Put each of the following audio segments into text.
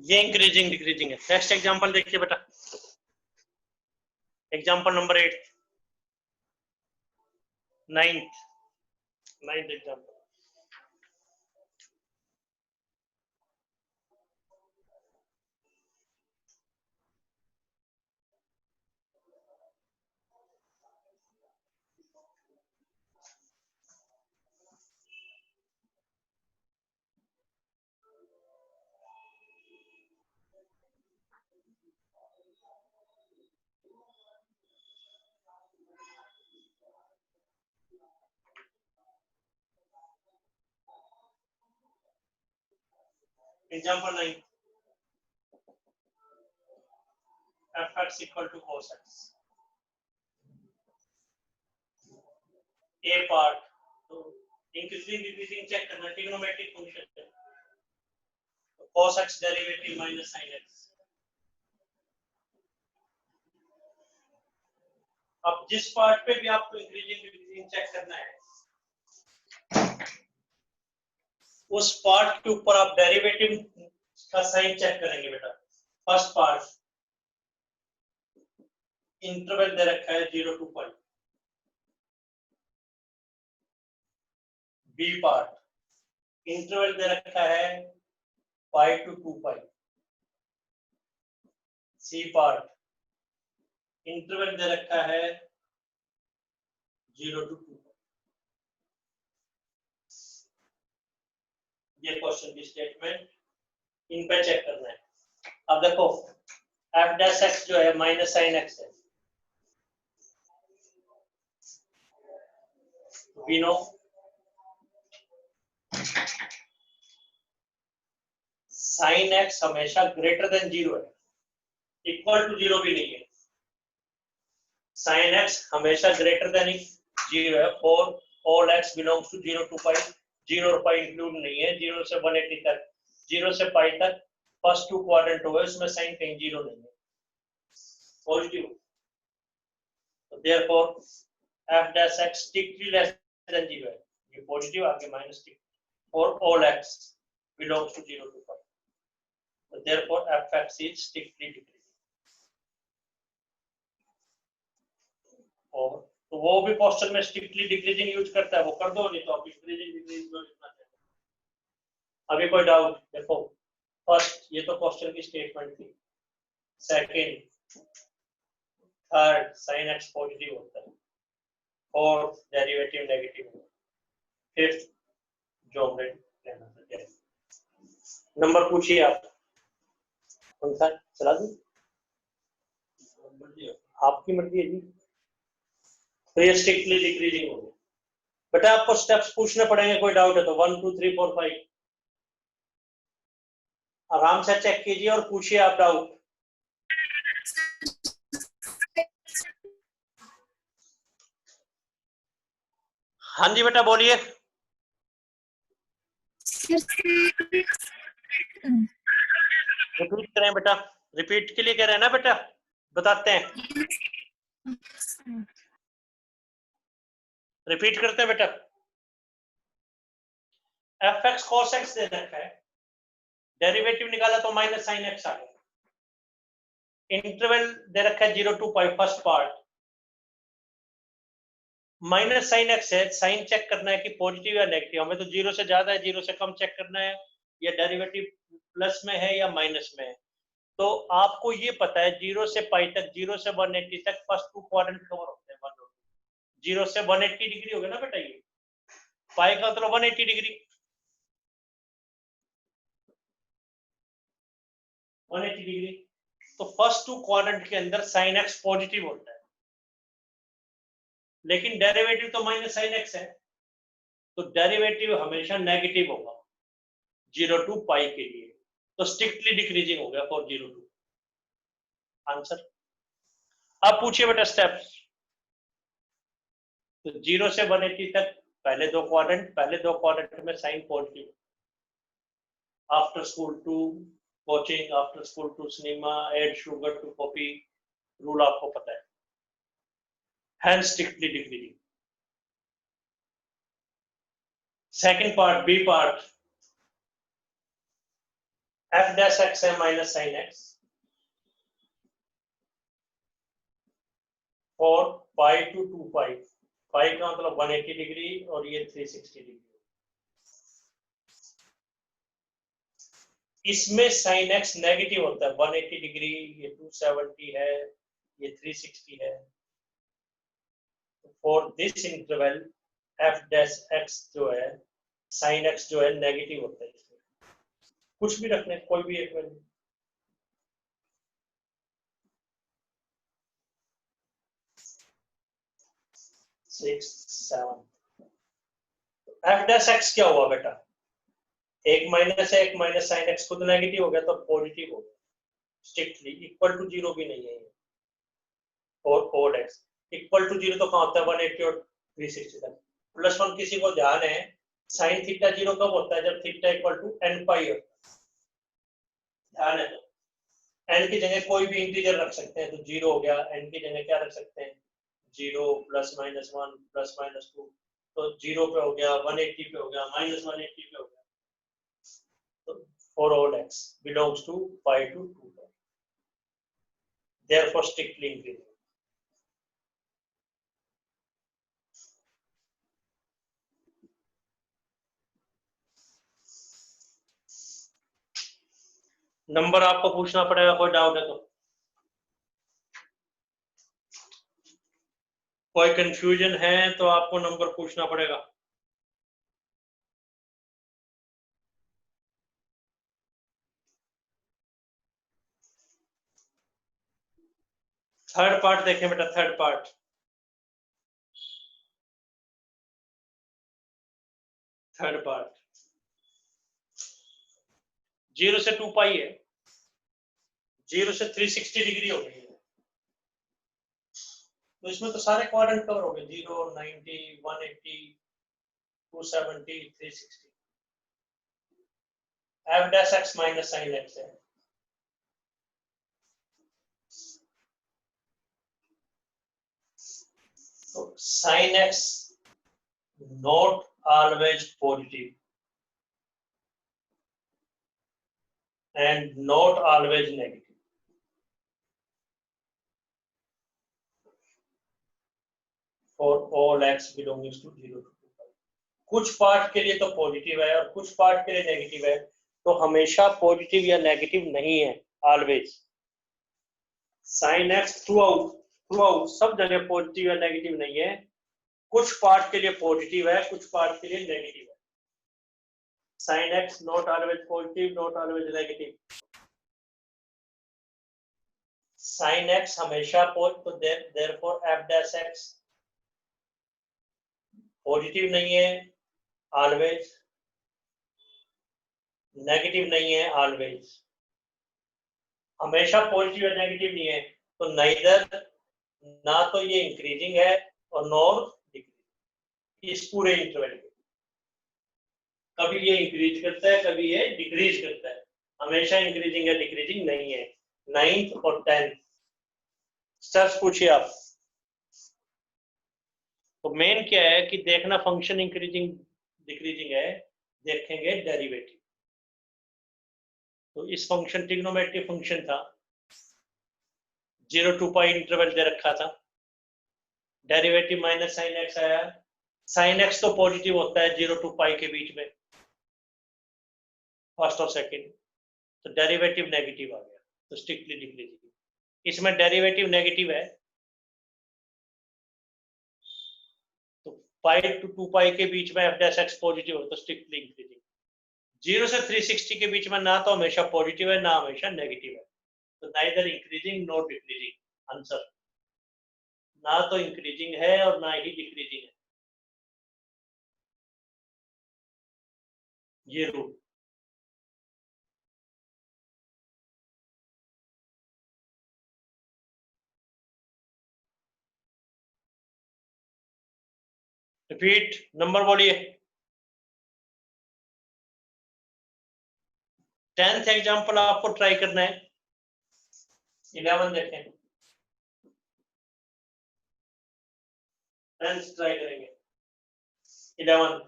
ये increasing decreasing है। Next example देखिए बेटा, example number 8, ninth example. Example 9, fx equal to cos x. A part, तो increasing decreasing check करना, trigonometric function है, तो cos x derivative minus sin x। अब जिस पार्ट पे भी आपको इंक्रीजिंग डिक्रीजिंग चेक करना है, उस पार्ट के ऊपर आप डेरिवेटिव का साइन चेक करेंगे बेटा। फर्स्ट पार्ट इंटरवल दे रखा है 0 to pi. B part interval दे रखा है pi to 2 pi. C part interval दे रखा है 0 to 2 पाई। ये क्वेश्चन की स्टेटमेंट, इन पे चेक करना है। अब देखो एफ डैश एक्स जो है माइनस साइन एक्स है, वी नो साइन एक्स हमेशा ग्रेटर देन 0 है, इक्वल टू 0 भी नहीं है। साइन एक्स हमेशा ग्रेटर देन 0 है for all x belongs to 0 to pi. 0 और पाई इंक्लूड नहीं है, 0 से 180 तक, 0 से पाई तक फर्स्ट टू क्वाड्रेंट हो गए, उसमें साइन कहीं 0 नहीं है, पॉजिटिव। तो therefore f dash x strictly less than 0 है, ये पॉजिटिव, आगे minus tick, for all x belongs to 0 to pi. तो therefore fx is strictly decreasing. और तो वो भी क्वेश्चन में स्ट्रिक्टली डिक्रीजिंग यूज करता है, वो कर दो, नहीं तो आप इंक्रीजिंग डिक्रीजिंग यूज करना चाहिए। अभी कोई डाउट? देखो फर्स्ट ये तो क्वेश्चन की स्टेटमेंट थी, second third sine x positive होता है, फोर्थ डेरिवेटिव नेगेटिव होता है, फिफ्थ जो हमने लेना था। नंबर पूछिए आप, कौन सा चला दूं? आपकी मर्जी है जी। तो ये स्ट्रिक्टली डिक्रीजिंग होगी बेटा। आपको स्टेप्स पूछने पड़ेंगे, कोई डाउट है तो 1 2 3 4 5 आराम से चेक कीजिए और पूछिए आप डाउट। हाँ जी बेटा बोलिए। रिपीट करें बेटा, रिपीट के लिए कह रहे हैं ना बेटा, बताते हैं, रिपीट करते हैं बेटा। एफ एक्स कॉस एक्स दे रखा है, डेरिवेटिव निकाला तो माइनस साइन एक्स आ गया। इंटरवल दे रखा है 0 to pi, first part minus sine x है, साइन चेक करना है कि पॉजिटिव या नेगेटिव। हमें तो 0 से ज्यादा है, 0 से कम चेक करना है, या डेरिवेटिव प्लस में है या माइनस में है। तो आपको ये पता है 0 से पाई तक, 0 से 180 तक फर्स्ट टू क्वाड्रेंट कवर होते हैं। 0 से 180 डिग्री हो गया ना बेटा, ये पाई का मतलब 180 डिग्री, 180 डिग्री। तो फर्स्ट टू क्वाड्रेंट के अंदर साइन एक्स पॉजिटिव होता है, लेकिन डेरिवेटिव तो माइनस साइन एक्स है, तो डेरिवेटिव हमेशा नेगेटिव होगा 0 to पाई के लिए। तो स्ट्रिक्टली डिक्रीजिंग हो गया फॉर 0 to। आंसर अब पूछिए बेटा स्टेप्स। तो 0 से 180 तक पहले दो क्वाड्रेंट में sine positive. After school to coaching, after school to cinema, add sugar to coffee, rule आपको पता है, hence strictly decreasing. Second part B part, F dash X है minus sine X for pi to 2 pi, pi का मतलब 180 degree और ये 360 degree. इसमें sine x negative होता है 180 डिग्री, ये 270 है, ये 360 है। For this interval F dash x जो है साइन एक्स जो है नेगेटिव होता है। इसमें कुछ भी रखने, कोई भी एक value. Six seven, F dash x क्या हुआ बेटा? एक माइनस है, एक माइनस साइन एक्स खुद नेगेटिव हो गया तो पॉजिटिव हो गया, स्ट्रिक्टली इक्वल टू जीरो भी नहीं है ये। और odd x equal to zero तो कहाँ होता है 180 और 360 तक। प्लस वन किसी को ध्यान है, साइन थीटा जीरो कब होता है? जब थीटा इक्वल टू एन पाई होता है। ध्यान है? तो एन की जगह कोई भी इंटीजर रख सकते हैं, तो जीरो हो गया, एन की जगह क्या रख सकते हैं? Zero plus minus one plus minus two, तो जीरो पे हो गया, 180 पे हो गया, माइनस 180 पे हो गया। तो for all x belongs to pi to 2 pi, therefore strictly increasing. Number आपको पूछना पड़ेगा, कोई डाउट है तो। कोई कंफ्यूजन है तो आपको नंबर पूछना पड़ेगा। थर्ड पार्ट देखें बेटा, थर्ड पार्ट। थर्ड पार्ट 0 से 2 पाई है, 0 से 360 डिग्री हो गई है, तो इसमें तो सारे क्वाड्रेंट कवर हो गए, 0, 90, 180, 270, 360। F dash x minus sine x है। तो sine x not always positive and not always negative. For all x belongs to 0 to 2 pi. कुछ पार्ट के लिए तो पॉजिटिव है और कुछ पार्ट के लिए नेगेटिव है, तो हमेशा पॉजिटिव या नेगेटिव नहीं है, always. Sine x through out सब जगह पॉजिटिव या नेगेटिव नहीं है, कुछ पार्ट के लिए पॉजिटिव है, कुछ पार्ट के लिए नेगेटिव है। Sine x not always positive, not always negative. Sign x हमेशा तो therefore F dash x positive नहीं है ऑलवेज, नेगेटिव नहीं है ऑलवेज। हमेशा पॉजिटिव या नेगेटिव नहीं है, तो नाइदर, ना तो ये इंक्रीजिंग है और नॉर डिक्रीजिंग इस पूरे इंटरवल में। कभी ये इंक्रीज करता है, कभी ये डिक्रीज करता है, हमेशा इंक्रीजिंग या डिक्रीजिंग नहीं है। 9th और 10th स्टेप्स पूछिए आप। तो मेन क्या है कि देखना फंक्शन इंक्रीजिंग डिक्रीजिंग है, देखेंगे डेरिवेटिव। तो इस फंक्शन ट्रिग्नोमेट्रिक फंक्शन था, 0 to पाई इंटरवल दे रखा था, डेरिवेटिव माइनस साइन एक्स आया। साइन एक्स तो पॉजिटिव होता है 0 to पाई के बीच में, फर्स्ट और सेकंड, तो डेरिवेटिव नेगेटिव आ गया, तो स्ट्रिक्टली डिक्रीजिंग। इसमें डेरिवेटिव नेगेटिव है, तो पाई टू 2 पाई के बीच में एफ डैश एक्स पॉजिटिव हो तो स्ट्रिक्टली इंक्रीजिंग। 0 से 360 के बीच में ना तो हमेशा पॉजिटिव है ना हमेशा नेगेटिव है, तो neither increasing not decreasing answer. ना तो इंक्रीजिंग है और ना ही डिक्रीजिंग है, ये रूल। रिपीट नंबर बोलिए। 10th एग्जांपल आपको ट्राई करना है, 11 देखें, 10th ट्राई करेंगे। 11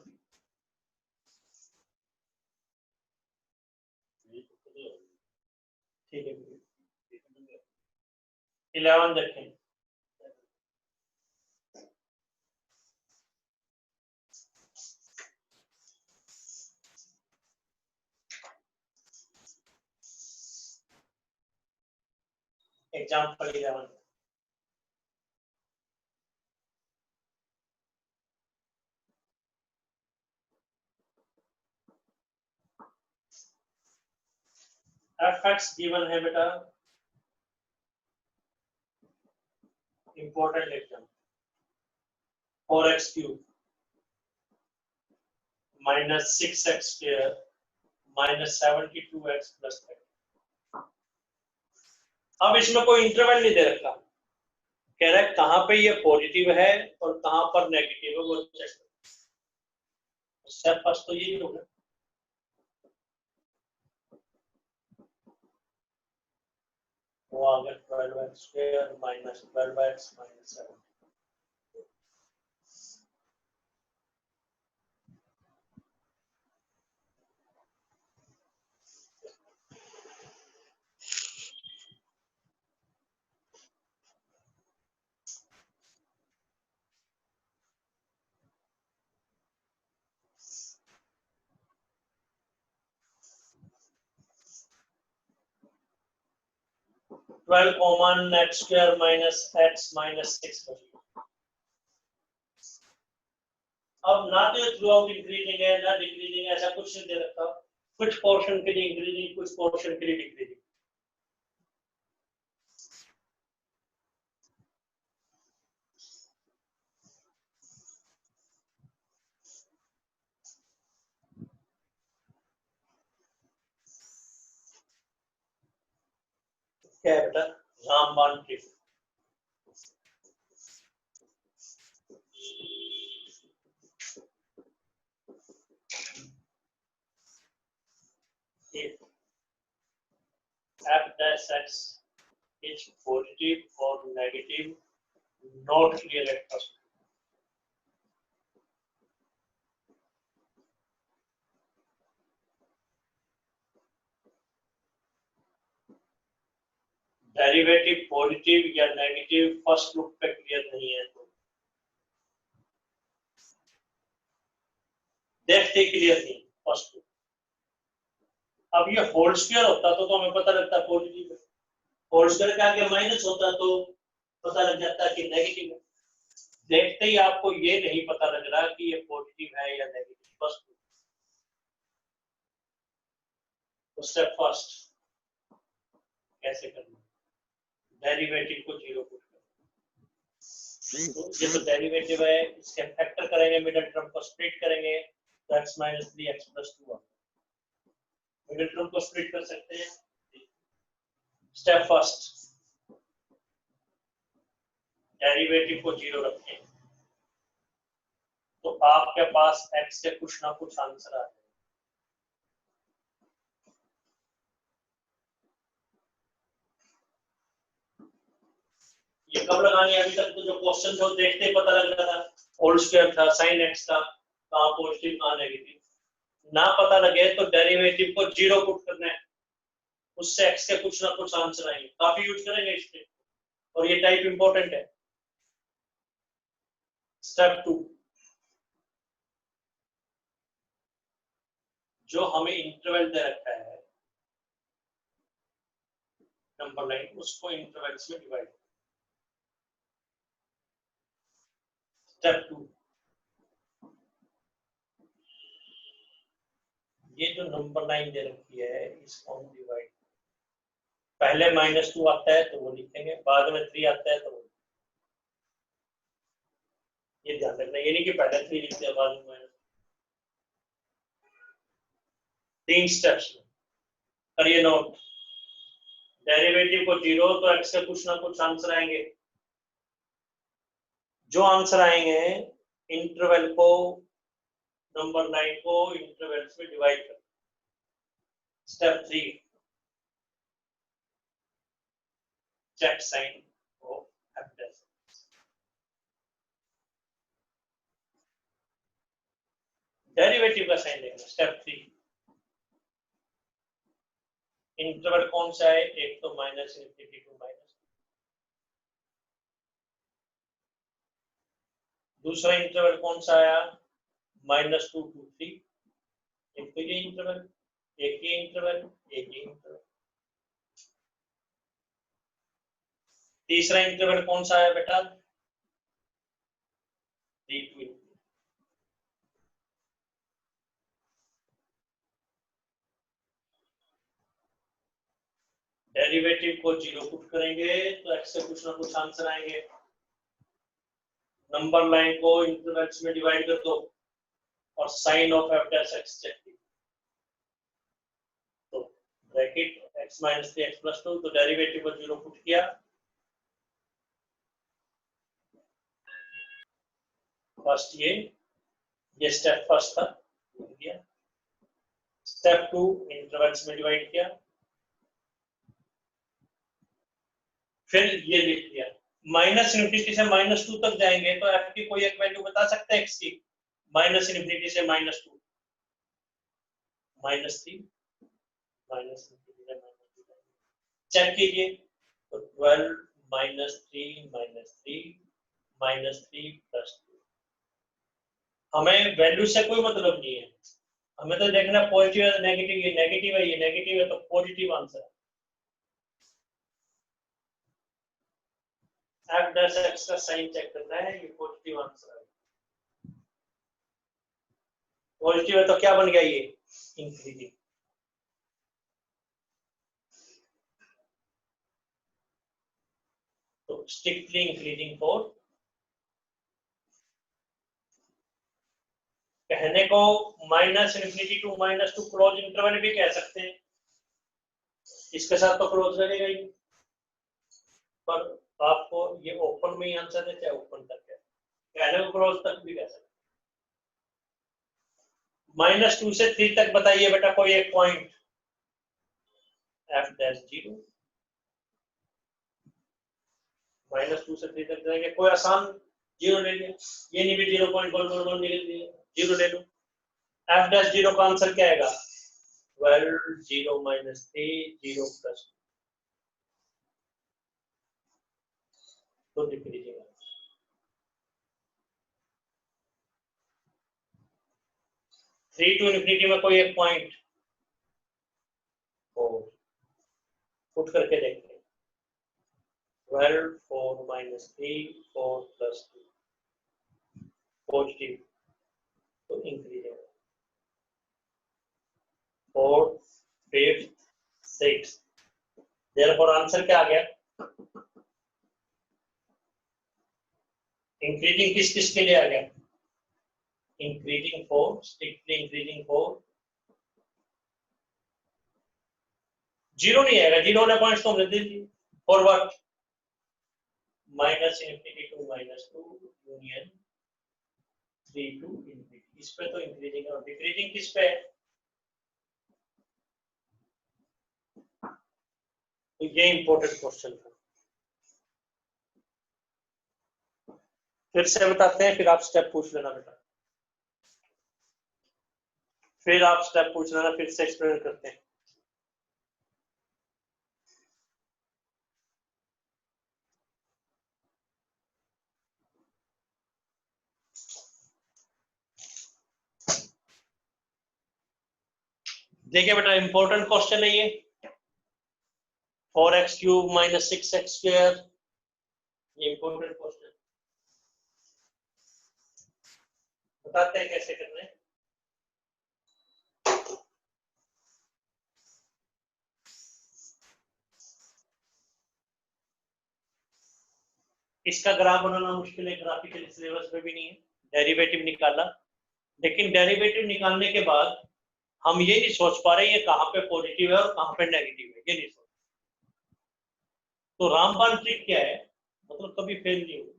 ठीक है 11 देखें। एग्जाम्पल 11 fx गिवन है बेटा, important exam, 4x cube minus 6x square minus 72x plus 30। अब इसमें कोई इंटरवल नहीं दे रखा, कह रहा है कहां पे ये पॉजिटिव है और कहां पर नेगेटिव है वो चेक करो। स्टेप फर्स्ट तो यही होगा, वो आ गया 12x square minus 12x minus 7। Twelve common x square minus x minus 6 बचेगा। अब ना तो थ्रू आउट इंक्रीजिंग है ना डिक्रीजिंग है, ऐसा कुछ नहीं दे रखा, कुछ पोर्शन के लिए इंक्रीजिंग कुछ पोर्शन के लिए डिक्रीजिंग। क्या है बेटा, रामबाण trick. f dash x is positive or negative, not clear at first. Derivative positive या नेगेटिव फर्स्ट लुक पे क्लियर नहीं है तो देखते क्लियर नहीं फर्स्ट लुक। अब ये होल स्क्वायर होता तो हमें पता लगता पॉजिटिव है, होल स्क्वायर के आगे माइनस होता तो पता लग जाता कि नेगेटिव है। देखते ही आपको ये नहीं पता लग रहा कि ये पॉजिटिव है या नेगेटिव फर्स्ट लुक। तो स्टेप फर्स्ट कैसे करना, डेरिवेटिव को जीरो पुट करना। तो ये तो डेरिवेटिव है, इसके फैक्टर करेंगे, मिडिल टर्म को स्प्लिट करेंगे तो x minus 3x plus 2 middle term को स्प्लिट कर सकते हैं। स्टेप फर्स्ट डेरिवेटिव को जीरो रखें तो आपके पास x के कुछ ना कुछ आंसर आ जाए। ये कब लगानी, अभी तक तो जो क्वेश्चन थे देखते ही पता लग रहा था, होल स्क्वायर था, साइन x था, कहां पॉजिटिव कहां नेगेटिव। ना पता लगे तो डेरिवेटिव को जीरो पुट करना है, उससे x के कुछ ना कुछ आंसर आएंगे। काफी यूज करेंगे इसके, और ये टाइप इंपॉर्टेंट है। स्टेप 2, जो हमें इंटरवल दे रखा है नंबर लाइन, उसको इंटरवल्स में डिवाइड। स्टेप 2, ये जो नंबर लाइन दे रखी है इसको हम डिवाइड, पहले -2 आता है तो वो लिखेंगे, बाद में 3 आता है तो वो, ये ध्यान रखना, ये नहीं कि पहले 3 लिखते हैं बाद में। 3 स्टेप्स में करिए नोट। डेरिवेटिव को जीरो तो x के कुछ ना कुछ आंसर आएंगे, जो आंसर आएंगे इंटरवल को, नंबर लाइन को इंटरवल्स में डिवाइड कर। Step 3, check sine of f dash। Derivative का साइन देखना। स्टेप 3, इंटरवल कौन सा है? एक तो माइनस इन्फिनिटी टू माइनस, दूसरा इंटरवल कौन सा आया? -2 to 3। एक तो ये इंटरवल, एक ये इंटरवल, एक ये इंटरवल। तीसरा इंटरवल कौन सा आया बेटा? 3 to ∞। डेरिवेटिव को 0 पुट करेंगे तो x से कुछ ना कुछ आंसर आएंगे। नंबर लाइन को इंटरवल्स में डिवाइड कर दो और sine of f dash x check कीजिए। तो ब्रैकेट x - 3x + 2, तो डेरिवेटिव को 0 पुट किया। फर्स्ट ये स्टेप फर्स्ट था, किया। स्टेप 2 इंटरवल्स में डिवाइड किया, फिर ये लिख दिया। -इन्फिनिटी से -2 तक जाएंगे तो f की कोई एक वैल्यू बता सकते हैं x की? -इन्फिनिटी से -2, -3, -इन्फिनिटी से -2 चेक कीजिए। तो 12 -3 -3 + 2। हमें वैल्यू से कोई मतलब नहीं है, हमें तो देखना पॉजिटिव है नेगेटिव, ये नेगेटिव है, ये नेगेटिव है, तो पॉजिटिव आंसर है। f डैश x का साइन चेक करना है, ये पॉजिटिव आंसर है। पॉजिटिव है तो क्या बन गया ये? इंक्रीजिंग। तो स्ट्रिक्टली इंक्रीजिंग फॉर, कहने को -इन्फिनिटी टू -2 क्लोज इंटरवल भी कह सकते हैं, इसके साथ तो क्लोज लगेगा ही, पर आपको ये ओपन में ही आंसर है, चाहे ओपन तक है, कहने को क्लोज तक भी कह सकते हैं। -2 से 3 तक बताइए बेटा कोई एक पॉइंट, f डैश 0। -2 से 3 तक जाएंगे, कोई आसान 0 ले लिया, ये नहीं भी 0.111 निकल दिया, 0 ले लो। f डैश 0 का आंसर क्या आएगा? 12 0 - 3 0 + 2, तो लिख लीजिएगा। 3 to ∞ में कोई एक पॉइंट पुट करके देखते हैं। 12 4 - 3 4 + 2 पॉजिटिव, तो इंक्रीज है। 4 5 6, देयरफॉर आंसर क्या आ गया? इंक्रीजिंग किस किस के लिए आ गया? Increasing 4, strictly increasing 4। 0 नहीं आएगा, 0 वाले पॉइंट्स तो हमने दे दिए। For what? -Minus infinity to -2 union 3 to ∞। इस पे तो इंक्रीजिंग और डिक्रीजिंग किस पे है? तो ये इंपॉर्टेंट क्वेश्चन था, फिर से बताते हैं, फिर आप स्टेप पूछ लेना बेटा, फिर आप स्टेप पूछ लेना, फिर से एक्सप्लेन करते हैं। देखिए बेटा इंपॉर्टेंट क्वेश्चन है ये, 4x³ - 6x², ये इंपॉर्टेंट क्वेश्चन, बताते हैं कैसे करना है। इसका ग्राफ बनाना मुश्किल है, ग्राफिकल सिलेबस में भी नहीं है। डेरिवेटिव निकाला, लेकिन डेरिवेटिव निकालने के बाद हम ये नहीं सोच पा रहे ये कहाँ पे पॉजिटिव है और कहाँ पे नेगेटिव है, ये नहीं सोच। तो रामबाण ट्रिक क्या है? मतलब कभी फेल नहीं हुई,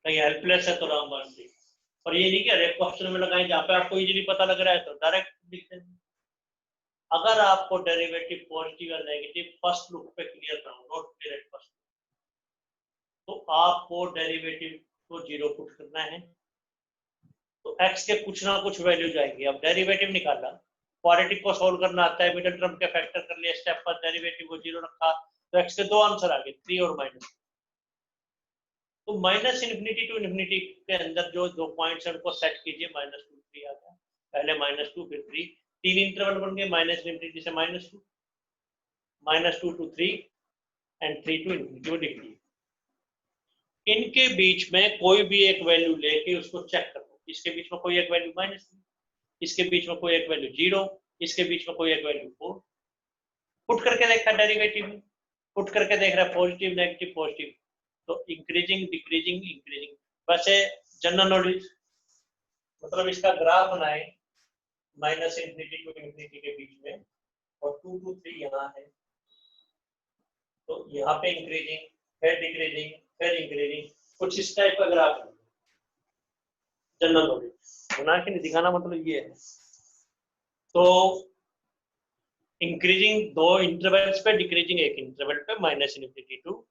कहीं हेल्पलेस है तो रामबाण ट्रिक। और ये नहीं कि हर एक क्वेश्चन में लगाएं, जहाँ पे आपको इजीली पता लग रहा है तो डायरेक्ट लिखते हैं। अगर आपको डेरिवेटिव पॉजिटिव या नेगेटिव फर्स्ट लुक पे क्लियर ना हो, नॉट क्लियर एट फर्स्ट, तो आपको डेरिवेटिव को 0 पुट करना है, तो x के कुछ ना कुछ वैल्यू जाएंगे। अब डेरिवेटिव निकाला, क्वाड्रेटिक को सोल्व करना आता है, मिडिल टर्म के फैक्टर कर लिया, स्टेप पर डेरिवेटिव को 0 रखा, तो x के दो आंसर आ गए, 3 और माइनस। तो माइनस इन्फिनिटी टू इन्फिनिटी के अंदर जो दो पॉइंट्स हैं उनको सेट कीजिए, -2 3 आ गया, पहले -2 फिर 3, तीन इंटरवल बन गए, माइनस इन्फिनिटी से -2, -2 to 3 एंड 3 to इन्फिनिटी, वो लिख दिए। इनके बीच में कोई भी एक वैल्यू लेके उसको चेक करो, इसके बीच में कोई एक वैल्यू -3, इसके बीच में कोई एक वैल्यू 0, इसके बीच में कोई एक वैल्यू 4, पुट करके देखा डेरिवेटिव में, पुट करके देख रहा है पॉजिटिव नेगेटिव पॉजिटिव, तो इंक्रीजिंग डिक्रीजिंग इंक्रीजिंग। वैसे जनरल नॉलेज मतलब इसका ग्राफ बनाए -इन्फिनिटी टू इन्फिनिटी के बीच में, और 2 to 3 यहाँ है, तो यहाँ पे इंक्रीजिंग फिर डिक्रीजिंग फिर इंक्रीजिंग, कुछ इस टाइप का ग्राफ है जनरल नॉलेज बना के नहीं दिखाना, मतलब ये है। तो इंक्रीजिंग दो इंटरवल्स पे, डिक्रीजिंग एक इंटरवल पे, -इन्फिनिटी टू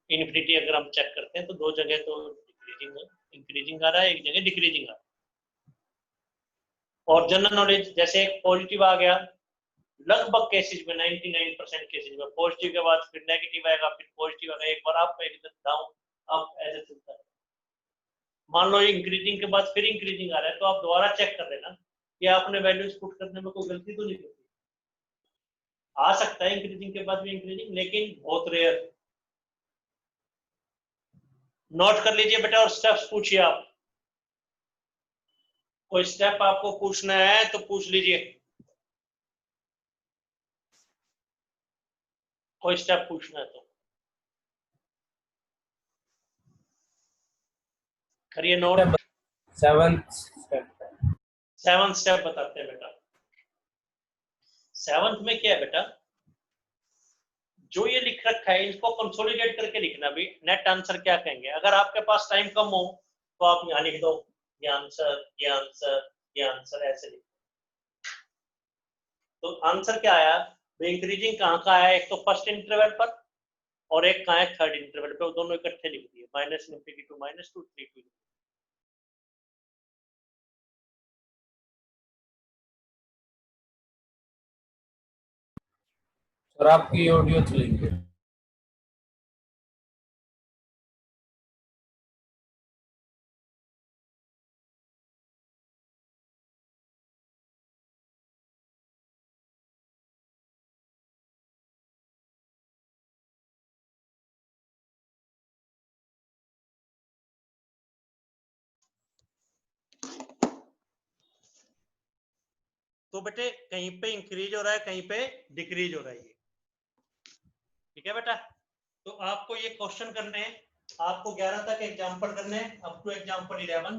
इन्फिनिटी अगर हम चेक करते हैं तो दो जगह तो इंक्रीजिंग आ रहा है, एक जगह डिक्रीजिंग आ रहा है। और जनरल नॉलेज जैसे एक पॉजिटिव आ गया, लगभग केसेस में 99% केसेस में पॉजिटिव के बाद फिर नेगेटिव आएगा, फिर पॉजिटिव आएगा, एक बार अप एक डाउन, अप ऐसे चलता है। मान लो इंक्रीजिंग के बाद फिर इंक्रीजिंग आ रहा है, तो आप दोबारा चेक कर लेना कि आपने वैल्यूज पुट करने में कोई गलती तो नहीं करती। आ सकता है इंक्रीजिंग के बाद भी इंक्रीजिंग, लेकिन बहुत रेयर। नोट कर लीजिए बेटा और स्टेप्स पूछिए आप, कोई स्टेप आपको पूछना है तो पूछ लीजिए, कोई स्टेप पूछना है तो करिए नोट। सेवंथ स्टेप बताते हैं बेटा। सेवंथ में क्या है बेटा, जो ये लिख रखा है इसको कंसोलिडेट करके लिखना भी, नेट आंसर क्या कहेंगे। अगर आपके पास टाइम कम हो तो आप यहाँ लिख दो, ये आंसर ये आंसर ये आंसर, ऐसे लिख। तो आंसर क्या आया, इंक्रीजिंग कहाँ का आया, एक तो फर्स्ट इंटरवल पर और एक कहाँ है थर्ड इंटरवल पे, वो दोनों इकट्ठे लिख दिए, -इन्फिनिटी टू -2 3 2। सर आपकी ऑडियो चलेंगे। तो बेटे कहीं पे इंक्रीज हो रहा है, कहीं पे डिक्रीज हो रहा है, ये ठीक है बेटा। तो आपको ये क्वेश्चन करने हैं, आपको 11 तक एग्जाम्पल करने हैं, अप टू एग्जाम्पल 11,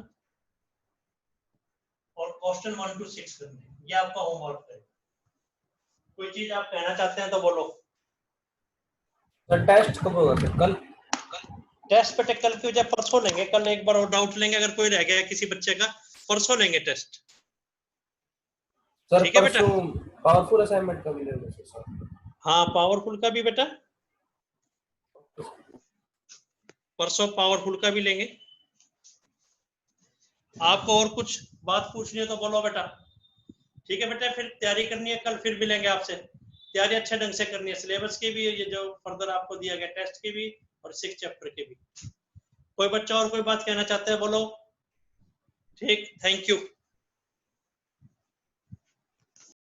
और क्वेश्चन 1 to 6 करने हैं, ये आपका होमवर्क है। कोई चीज आप कहना चाहते हैं तो बोलो। सर टेस्ट कब होगा सर? कल? टेस्ट बेटे कल की वजह परसों लेंगे, कल एक बार और डाउट लेंगे, अगर कोई रह गया किसी बच्चे का परसों लेंगे टेस्ट। सर ठीक है बेटा, परसों पावरफुल असाइनमेंट का भी लेंगे सर? हाँ पावरफुल का भी बेटा, परसों पावरफुल का भी लेंगे। आपको और कुछ बात पूछनी है तो बोलो बेटा। ठीक है बेटा, फिर तैयारी करनी है, कल फिर मिलेंगे आपसे। तैयारी अच्छे ढंग से करनी है, सिलेबस की भी, ये जो फर्दर आपको दिया गया टेस्ट की भी, और 6 चैप्टर की भी। कोई बच्चा और कोई बात कहना चाहता है बोलो। ठीक, थैंक यू।